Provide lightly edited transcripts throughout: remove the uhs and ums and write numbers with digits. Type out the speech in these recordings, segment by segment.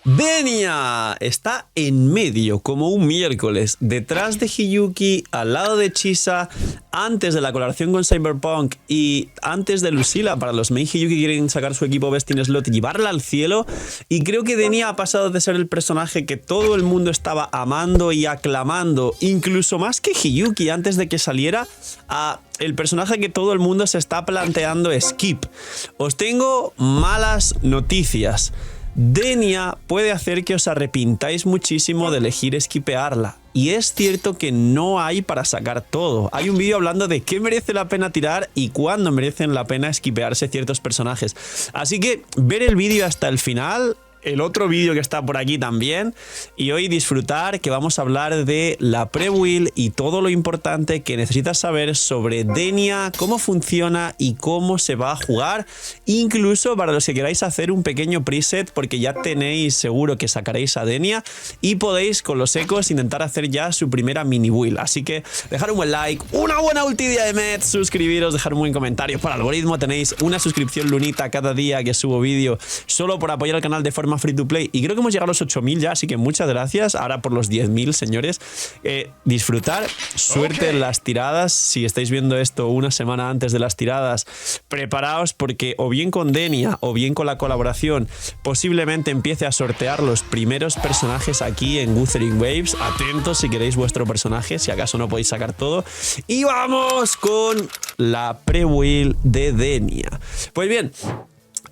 Denia está en medio, como un miércoles, detrás de Hiyuki, al lado de Chisa, antes de la colaboración con Cyberpunk y antes de Lucila. Para los main Hiyuki quieren sacar su equipo Best in Slot y llevarla al cielo. Y creo que Denia ha pasado de ser el personaje que todo el mundo estaba amando y aclamando, incluso más que Hiyuki antes de que saliera, a el personaje que todo el mundo se está planteando skip. Os tengo malas noticias. Denia puede hacer que os arrepintáis muchísimo de elegir esquipearla. Y es cierto que no hay para sacar todo. Hay un vídeo hablando de qué merece la pena tirar y cuándo merecen la pena esquipearse ciertos personajes. Así que ver el vídeo hasta el final, el otro vídeo que está por aquí también, y hoy disfrutar que vamos a hablar de la pre-build y todo lo importante que necesitas saber sobre Denia, cómo funciona y cómo se va a jugar, incluso para los que queráis hacer un pequeño preset, porque ya tenéis seguro que sacaréis a Denia y podéis con los ecos intentar hacer ya su primera mini build. Así que dejar un buen like, una buena ulti de Aemeth, suscribiros, dejar un buen comentario para el algoritmo. Tenéis una suscripción lunita cada día que subo vídeo solo por apoyar al canal de forma free to play, y creo que hemos llegado a los 8.000 ya, así que muchas gracias. Ahora por los 10.000, señores. Disfrutar, suerte en las tiradas. Si estáis viendo esto una semana antes de las tiradas, preparaos, porque o bien con Denia o bien con la colaboración posiblemente empiece a sortear los primeros personajes aquí en Wuthering Waves. Atentos si queréis vuestro personaje, si acaso no podéis sacar todo. Y vamos con la pre-build de Denia. Pues bien,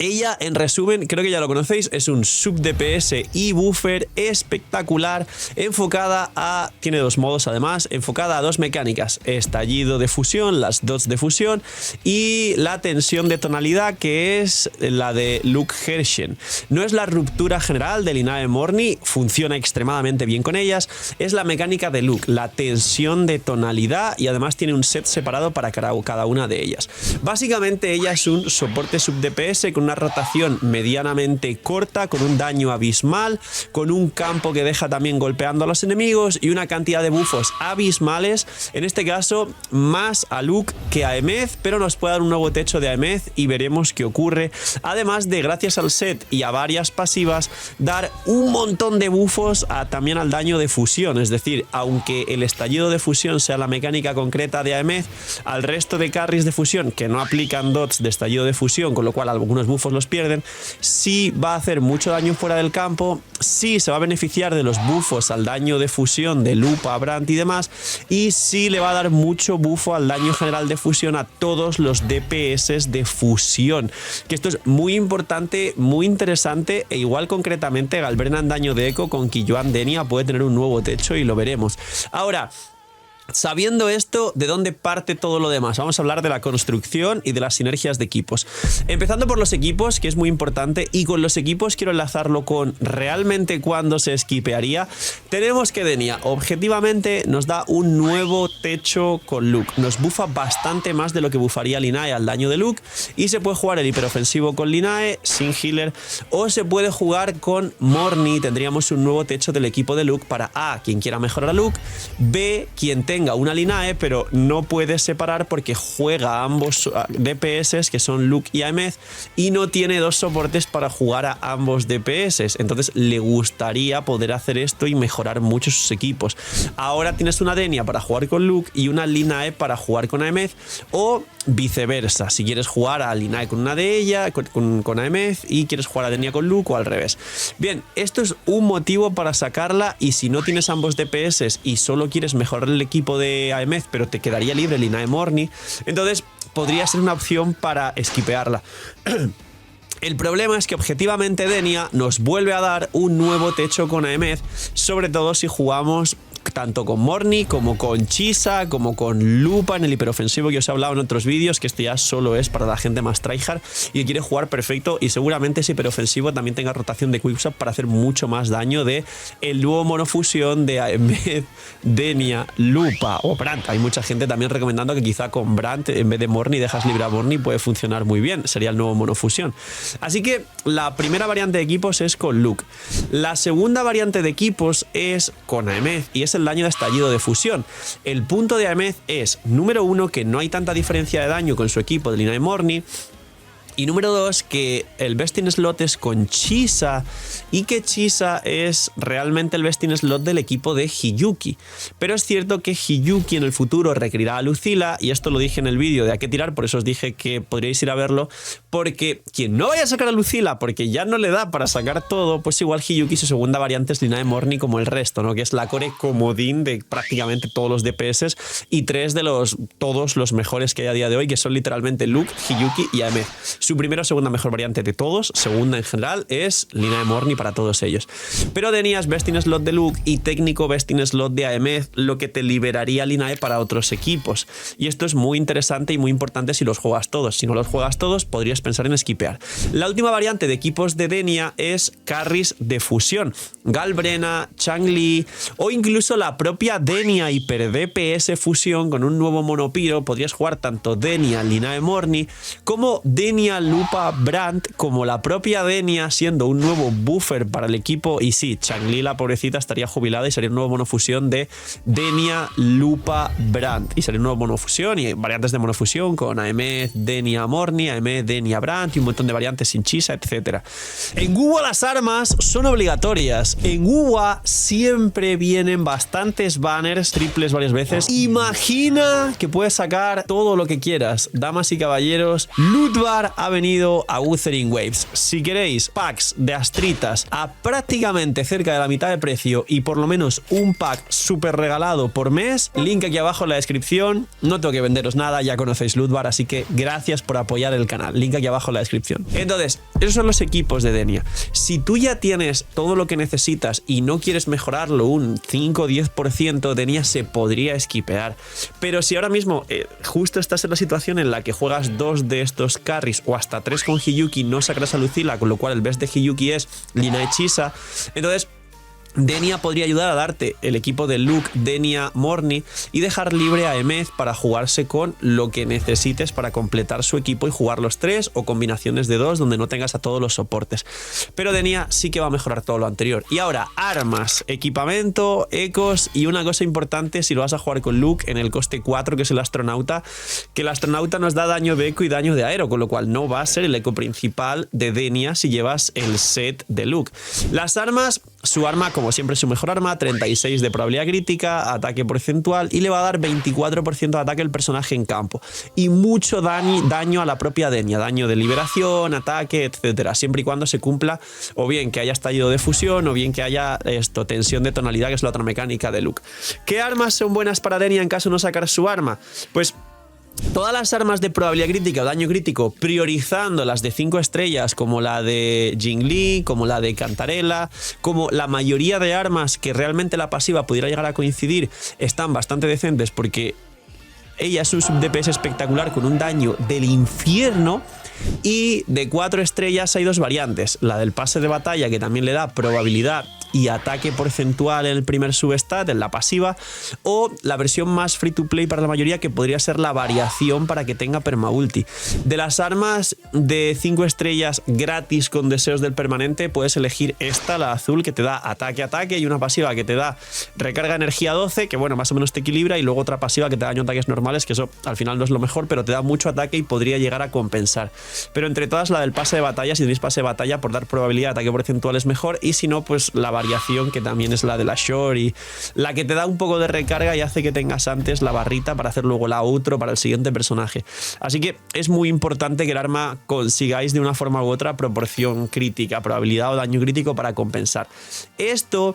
ella, en resumen, creo que ya lo conocéis, es un sub DPS y buffer espectacular, enfocada a... tiene dos modos además, enfocada a dos mecánicas: estallido de fusión, las dots de fusión, y la tensión de tonalidad, que es la de Luke Hershen. No es la ruptura general de Linae Morni, funciona extremadamente bien con ellas, es la mecánica de Luke, la tensión de tonalidad, y además tiene un set separado para cada una de ellas. Básicamente ella es un soporte sub DPS con una rotación medianamente corta, con un daño abismal, con un campo que deja también golpeando a los enemigos y una cantidad de buffos abismales, en este caso más a Luke que a Aemeth, pero nos puede dar un nuevo techo de Aemeth y veremos qué ocurre. Además de, gracias al set y a varias pasivas, dar un montón de buffos también al daño de fusión. Es decir, aunque el estallido de fusión sea la mecánica concreta de Aemeth, al resto de carries de fusión que no aplican dots de estallido de fusión, con lo cual algunos buffos los pierden, sí va a hacer mucho daño fuera del campo, sí se va a beneficiar de los buffos al daño de fusión de Lupa, Brandt y demás, y sí le va a dar mucho bufo al daño general de fusión a todos los DPS de fusión, que esto es muy importante, muy interesante, e igual concretamente Galbrenan daño de eco con Killuan Denia puede tener un nuevo techo y lo veremos. Ahora, sabiendo esto, ¿de dónde parte todo lo demás? Vamos a hablar de la construcción y de las sinergias de equipos. Empezando por los equipos, que es muy importante, y con los equipos quiero enlazarlo con realmente cuándo se esquipearía. Tenemos que Denia, objetivamente, nos da un nuevo techo con Luke. Nos bufa bastante más de lo que bufaría Linae al daño de Luke, y se puede jugar el hiperofensivo con Linae, sin healer, o se puede jugar con Morni. Tendríamos un nuevo techo del equipo de Luke para A, quien quiera mejorar a Luke, B, quien tenga una Linae, pero no puede separar porque juega a ambos DPS, que son Luke y Aemeth, y no tiene dos soportes para jugar a ambos DPS. Entonces le gustaría poder hacer esto y mejorar mucho sus equipos. Ahora tienes una Denia para jugar con Luke y una Linae para jugar con Aemeth, o viceversa, si quieres jugar a Linae con una de ellas, con Aemeth, y quieres jugar a Denia con Luke, o al revés. Bien, esto es un motivo para sacarla, y si no tienes ambos DPS y solo quieres mejorar el equipo de Aemeth, pero te quedaría libre Linae Morni, entonces podría ser una opción para esquipearla. El problema es que objetivamente Denia nos vuelve a dar un nuevo techo con Aemeth, sobre todo si jugamos tanto con Morni como con Chisa, como con Lupa en el hiperofensivo que os he hablado en otros vídeos, que esto ya solo es para la gente más tryhard y que quiere jugar perfecto, y seguramente ese hiperofensivo también tenga rotación de quickswap para hacer mucho más daño de el dúo monofusión de Aemeth, Denia, Lupa o Brandt. Hay mucha gente también recomendando que quizá con Brandt, en vez de Morni, dejas libre a Morni, puede funcionar muy bien, sería el nuevo monofusión. Así que la primera variante de equipos es con Luke. La segunda variante de equipos es con Aemeth, y es el daño de estallido de fusión. El punto de Aemeth es, número uno, que no hay tanta diferencia de daño con su equipo de Linae Morni, Y número 2, que el best in slot es con Chisa y que Chisa es realmente el best in slot del equipo de Hiyuki. Pero es cierto que Hiyuki en el futuro requerirá a Lucila, y esto lo dije en el vídeo de a qué tirar, por eso os dije que podríais ir a verlo, porque quien no vaya a sacar a Lucila porque ya no le da para sacar todo, pues igual Hiyuki su segunda variante es Linae Morni como el resto, ¿no? Que es la core comodín de prácticamente todos los DPS y 3 de todos los mejores que hay a día de hoy, que son literalmente Luke, Hiyuki y Aemeth. Su primera o segunda mejor variante de todos, segunda en general, es Linae Morni para todos ellos. Pero tenías best in slot de Luke y técnico best in slot de Aemeth, lo que te liberaría Linae para otros equipos. Y esto es muy interesante y muy importante si los juegas todos. Si no los juegas todos, podrías pensar en esquipear. La última variante de equipos de Denia es carries de fusión. Galbrena, Changli o incluso la propia Denia Hyper DPS fusión con un nuevo monopiro. Podrías jugar tanto Denia Linae Morni como Denia Lupa Brand, como la propia Denia siendo un nuevo buffer para el equipo. Y sí, Changli, la pobrecita, estaría jubilada y sería un nuevo monofusión de Denia Lupa Brand. Y sería un nuevo monofusión y variantes de monofusión con Aemeth Denia Morni, Aemeth Denia Brand y un montón de variantes sin Chisa, etc. En WoW las armas son obligatorias. En WoW siempre vienen bastantes banners, triples varias veces. Imagina que puedes sacar todo lo que quieras. Damas y caballeros, Lootbar ha venido a Wuthering Waves. Si queréis packs de Astritas a prácticamente cerca de la mitad de precio y por lo menos un pack súper regalado por mes, link aquí abajo en la descripción. No tengo que venderos nada, ya conocéis Lootbar, así que gracias por apoyar el canal. Link aquí abajo en la descripción. Entonces, esos son los equipos de Denia. Si tú ya tienes todo lo que necesitas y no quieres mejorarlo un 5 o 10%, Denia se podría esquipear. Pero si ahora mismo justo estás en la situación en la que juegas 2 de estos carries o hasta 3 con Hiyuki, no sacarás a Lucila, con lo cual el best de Hiyuki es Linae Chisa, entonces Denia podría ayudar a darte el equipo de Luke, Denia Morni y dejar libre a Aemeth para jugarse con lo que necesites para completar su equipo y jugar los 3 o combinaciones de 2 donde no tengas a todos los soportes. Pero Denia sí que va a mejorar todo lo anterior. Y ahora, armas, equipamiento, ecos y una cosa importante si lo vas a jugar con Luke en el coste 4, que es el astronauta, que el astronauta nos da daño de eco y daño de aero, con lo cual no va a ser el eco principal de Denia si llevas el set de Luke. Las armas, su arma como siempre su mejor arma, 36 de probabilidad crítica, ataque porcentual y le va a dar 24% de ataque el personaje en campo. Y mucho daño a la propia Denia, daño de liberación, ataque, etcétera, siempre y cuando se cumpla o bien que haya estallido de fusión o bien que haya tensión de tonalidad, que es la otra mecánica de Luke. ¿Qué armas son buenas para Denia en caso de no sacar su arma? Pues todas las armas de probabilidad crítica o daño crítico, priorizando las de 5 estrellas como la de Jingli, como la de Cantarella, como la mayoría de armas que realmente la pasiva pudiera llegar a coincidir, están bastante decentes porque ella es un sub-DPS espectacular con un daño del infierno. Y de 4 estrellas hay 2 variantes, la del pase de batalla, que también le da probabilidad y ataque porcentual en el primer substat, en la pasiva, o la versión más free to play para la mayoría, que podría ser la variación para que tenga permaulti. De las armas de 5 estrellas gratis con deseos del permanente, puedes elegir esta, la azul, que te da ataque, y una pasiva que te da recarga energía 12, que bueno, más o menos te equilibra, y luego otra pasiva que te da daño a ataques normales, que eso al final no es lo mejor, pero te da mucho ataque y podría llegar a compensar. Pero entre todas, la del pase de batalla, si tenéis pase de batalla, por dar probabilidad de ataque porcentual es mejor, y si no, pues la variación, que también es la de la Shore, y la que te da un poco de recarga y hace que tengas antes la barrita para hacer luego la outro para el siguiente personaje. Así que es muy importante que el arma consigáis de una forma u otra proporción crítica, probabilidad o daño crítico para compensar. Esto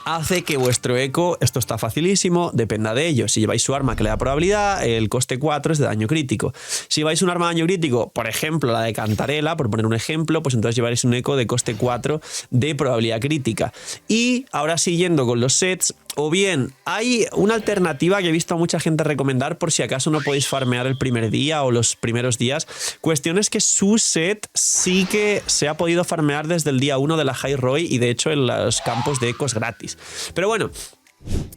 hace que vuestro eco, esto está facilísimo, dependa de ello. Si lleváis su arma que le da probabilidad, el coste 4 es de daño crítico. Si lleváis un arma de daño crítico, por ejemplo la de Cantarella, por poner un ejemplo, pues entonces llevaréis un eco de coste 4 de probabilidad crítica. Y ahora siguiendo con los sets, o bien hay una alternativa que he visto a mucha gente recomendar por si acaso no podéis farmear el primer día o los primeros días. Cuestión es que su set sí que se ha podido farmear desde el día 1 de la High Roy y de hecho en los campos de ecos gratis. Pero bueno,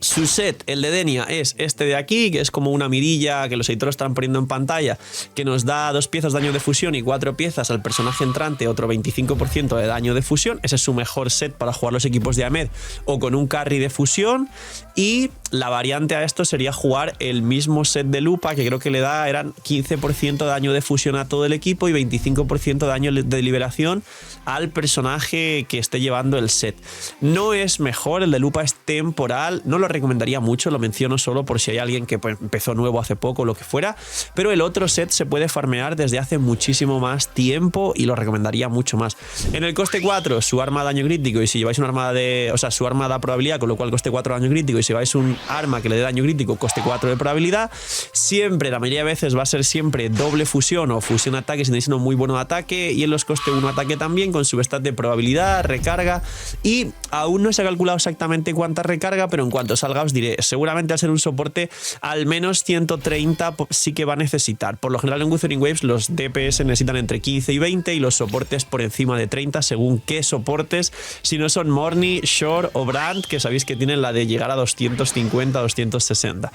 su set, el de Denia, es este de aquí, que es como una mirilla que los editores están poniendo en pantalla, que nos da 2 piezas de daño de fusión y 4 piezas al personaje entrante, otro 25% de daño de fusión. Ese es su mejor set para jugar los equipos de Aemeth o con un carry de fusión. Y la variante a esto sería jugar el mismo set de lupa, que creo que le da, eran 15% de daño de fusión a todo el equipo y 25% de daño de liberación al personaje que esté llevando el set. No es mejor, el de lupa es temporal, no lo recomendaría mucho, lo menciono solo por si hay alguien que pues, empezó nuevo hace poco o lo que fuera, pero el otro set se puede farmear desde hace muchísimo más tiempo y lo recomendaría mucho más. En el coste 4, su arma daño crítico, y si lleváis una arma de... O sea, su arma da probabilidad, con lo cual coste 4 daño crítico, y si lleváis un arma que le dé daño crítico, coste 4 de probabilidad. Siempre, la mayoría de veces va a ser siempre doble fusión o fusión ataque si tenéis uno muy bueno de ataque, y en los coste 1 ataque también, con su stat de probabilidad, recarga, y aún no se ha calculado exactamente cuánta recarga, pero en cuanto salga os diré. Seguramente al ser un soporte, al menos 130 sí que va a necesitar. Por lo general en Wuthering Waves los DPS necesitan entre 15 y 20 y los soportes por encima de 30 según qué soportes, si no son Morny, Shore o Brand, que sabéis que tienen la de llegar a 250, 260.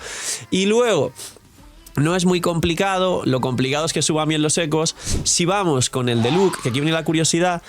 Y luego, no es muy complicado, lo complicado es que suba bien los ecos. Si vamos con el de Luke, que aquí viene la curiosidad,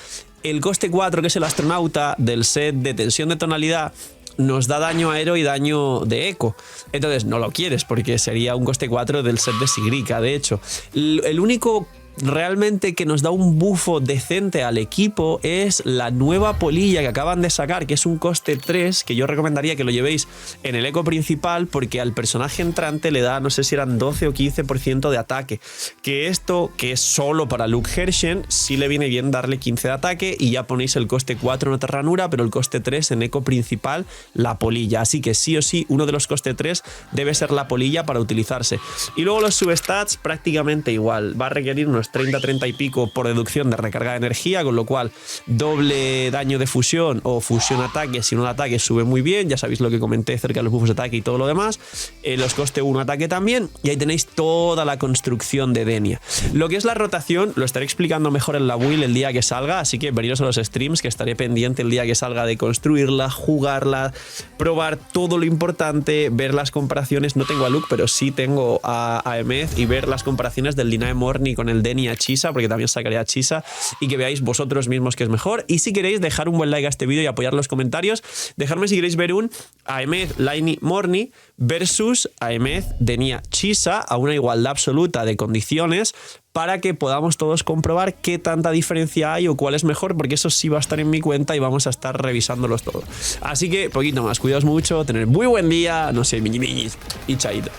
el coste 4, que es el astronauta del set de tensión de tonalidad, nos da daño aéreo y daño de eco. Entonces no lo quieres porque sería un coste 4 del set de Sigrica. De hecho, el único realmente que nos da un bufo decente al equipo es la nueva polilla que acaban de sacar, que es un coste 3, que yo recomendaría que lo llevéis en el eco principal porque al personaje entrante le da, no sé si eran 12 o 15% de ataque, que esto, que es solo para Luke Hershen, sí le viene bien darle 15 de ataque y ya ponéis el coste 4 en otra ranura, pero el coste 3 en eco principal, la polilla. Así que sí o sí, uno de los coste 3 debe ser la polilla para utilizarse. Y luego los substats prácticamente igual, va a requerir unos 30, 30 y pico por deducción de recarga de energía, con lo cual doble daño de fusión o fusión ataque, si no el ataque sube muy bien, ya sabéis lo que comenté cerca de los buffos de ataque y todo lo demás, los coste 1 ataque también, y ahí tenéis toda la construcción de Denia. Lo que es la rotación lo estaré explicando mejor en la build el día que salga, así que veniros a los streams que estaré pendiente el día que salga de construirla, jugarla, probar todo lo importante, ver las comparaciones. No tengo a Luke, pero sí tengo a Emeth, y ver las comparaciones del Dinae Morny con el Denia a Chisa, porque también sacaré a Chisa, y que veáis vosotros mismos que es mejor. Y si queréis dejar un buen like a este vídeo y apoyar los comentarios, dejadme si queréis ver un Emeth Laini Morny versus Emeth Denia Chisa a una igualdad absoluta de condiciones, para que podamos todos comprobar qué tanta diferencia hay o cuál es mejor, porque eso sí va a estar en mi cuenta y vamos a estar revisándolos todos. Así que poquito más, cuidaos mucho, tener muy buen día, no sé, miñi y chaito.